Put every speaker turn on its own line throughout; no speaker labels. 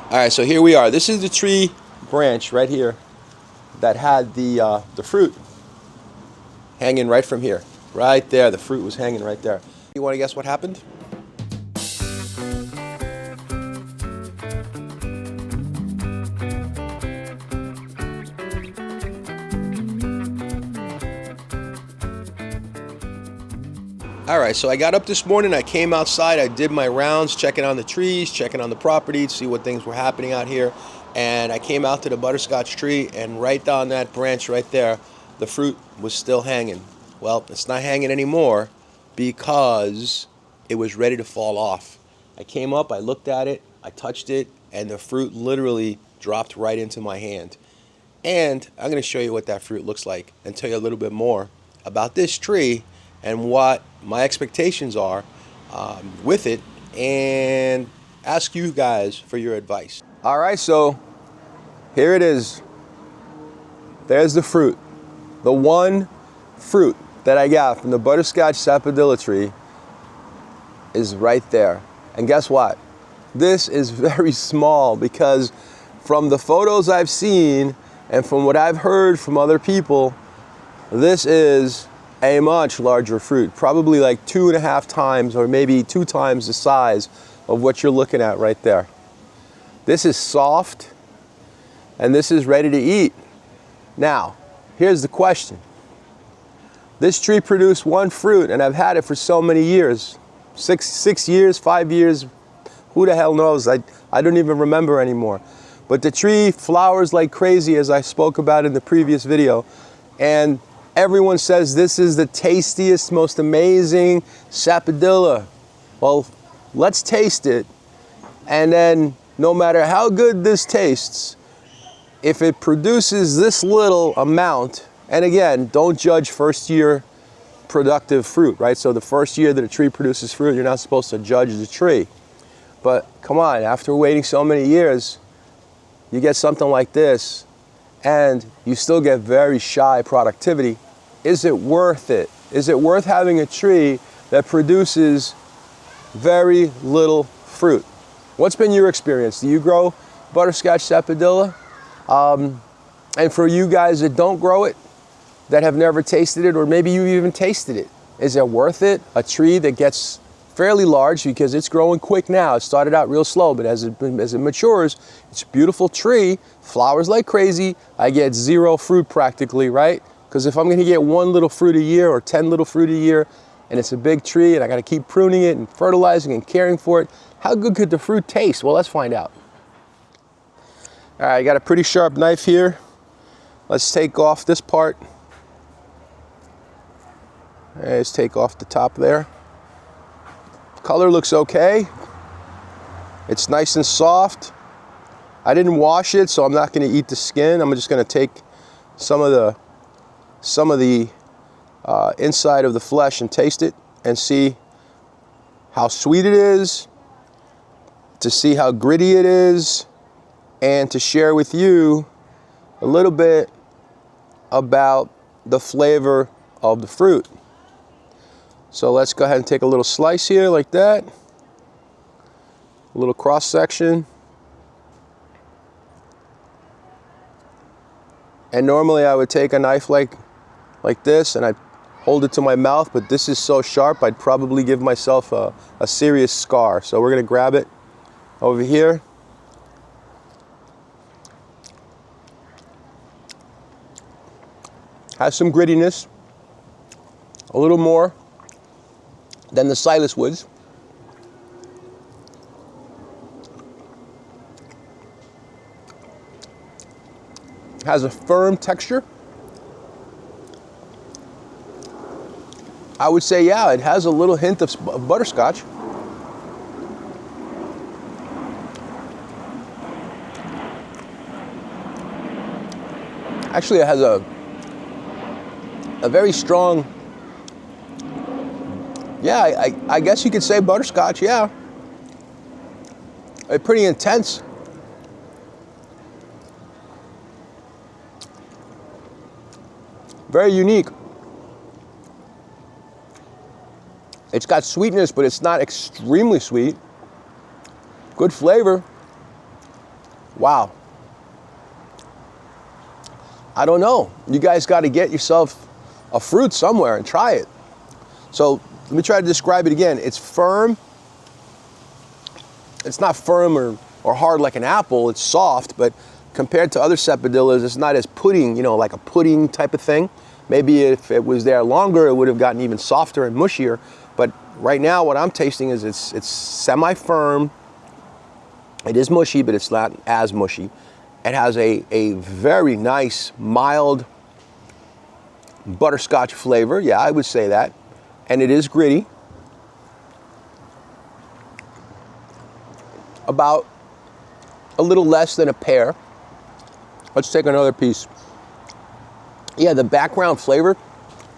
All right, so here we are. This is the tree branch right here that had the fruit hanging right from here. Right there, the fruit was hanging right there. You want to guess what happened? All right, so I got up this morning, I came outside, I did my rounds, checking on the trees, checking on the property to see what things were happening out here. And I came out to the butterscotch tree, and right down that branch right there, the fruit was still hanging. Well, it's not hanging anymore because it was ready to fall off. I came up, I looked at it, I touched it, and the fruit literally dropped right into my hand. And I'm going to show you what that fruit looks like and tell you a little bit more about this tree and what my expectations are with it, and ask you guys for your advice. All right, so here it is. There's the fruit. The one fruit that I got from the butterscotch sapodilla tree is right there. And guess what? This is very small because from the photos I've seen and from what I've heard from other people, this is a much larger fruit, probably like 2.5 times or maybe 2 times the size of what you're looking at right there. This is soft and this is ready to eat. Now, here's the question. This tree produced one fruit and I've had it for so many years. 6 years, 5 years, who the hell knows? I don't even remember anymore. But the tree flowers like crazy, as I spoke about in the previous video. And everyone says this is the tastiest, most amazing sapodilla. Well, let's taste it. And then no matter how good this tastes, if it produces this little amount, and again, don't judge first year productive fruit, right? So the first year that a tree produces fruit, you're not supposed to judge the tree. But come on, after waiting so many years, you get something like this and you still get very shy productivity. Is it worth it? Is it worth having a tree that produces very little fruit? What's been your experience? Do you grow butterscotch sapodilla? And for you guys that don't grow it, that have never tasted it, or maybe you even tasted it, is it worth it? A tree that gets fairly large because it's growing quick now. It started out real slow, but as it matures, it's a beautiful tree, flowers like crazy. I get 0 fruit practically, right? Because if I'm gonna get 1 little fruit a year or 10 little fruit a year, and it's a big tree and I gotta keep pruning it and fertilizing and caring for it, how good could the fruit taste? Well, let's find out. All right, I got a pretty sharp knife here. Let's take off this part. Let's take off the top there. Color looks okay. It's nice and soft. I didn't wash it, so I'm not gonna eat the skin. I'm just gonna take some of the inside of the flesh and taste it and see how sweet it is, to see how gritty it is, and to share with you a little bit about the flavor of the fruit. So let's go ahead and take a little slice here like that, a little cross section. And normally I would take a knife like this and I'd hold it to my mouth, but this is so sharp I'd probably give myself a serious scar. So we're gonna grab it over here. Has some grittiness, a little more than the Silas woods. Has a firm texture. I would say, yeah, it has a little hint of butterscotch. Actually, it has a very strong, yeah, I guess you could say butterscotch, yeah. Pretty intense. Very unique. It's got sweetness, but it's not extremely sweet. Good flavor. Wow. I don't know. You guys got to get yourself a fruit somewhere and try it. So let me try to describe it again. It's firm. It's not firm or hard like an apple. It's soft, but compared to other Sapodillas, it's not as pudding, you know, like a pudding type of thing. Maybe if it was there longer, it would have gotten even softer and mushier. But right now, what I'm tasting is it's semi-firm. It is mushy, but it's not as mushy. It has a very nice, mild butterscotch flavor. Yeah, I would say that. And it is gritty. About a little less than a pear. Let's take another piece. Yeah, the background flavor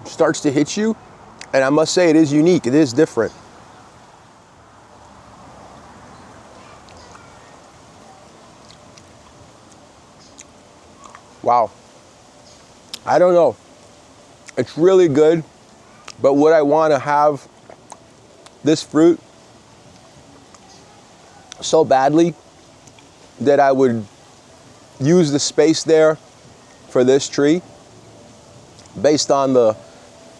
starts to hit you, and I must say it is unique. It is different. Wow. I don't know. It's really good, but would I want to have this fruit so badly that I would use the space there for this tree based on the,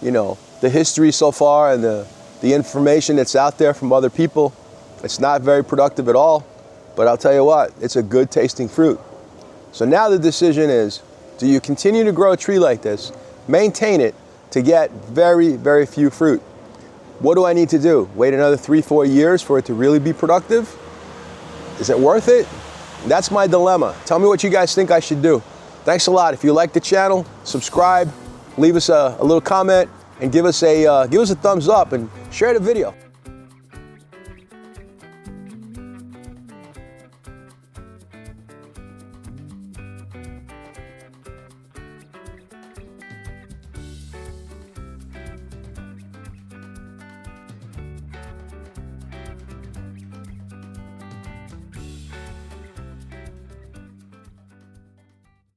you know, the history so far and the information that's out there from other people? It's not very productive at all, but I'll tell you what, it's a good tasting fruit. So now the decision is, do you continue to grow a tree like this, maintain it to get very, very few fruit? What do I need to do? Wait another 3-4 years for it to really be productive? Is it worth it? That's my dilemma. Tell me what you guys think I should do. Thanks a lot. If you like the channel, subscribe, leave us a little comment, and give us a thumbs up and share the video.